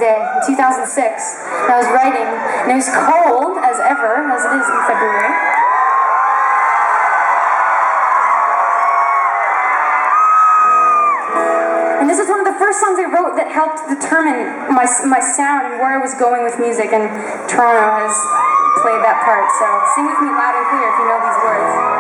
Day in 2006. And I was writing, and it was cold as ever, as it is in February. And this is one of the first songs I wrote that helped determine my sound and where I was going with music, and Toronto has played that part. So sing with me loud and clear if you know these words.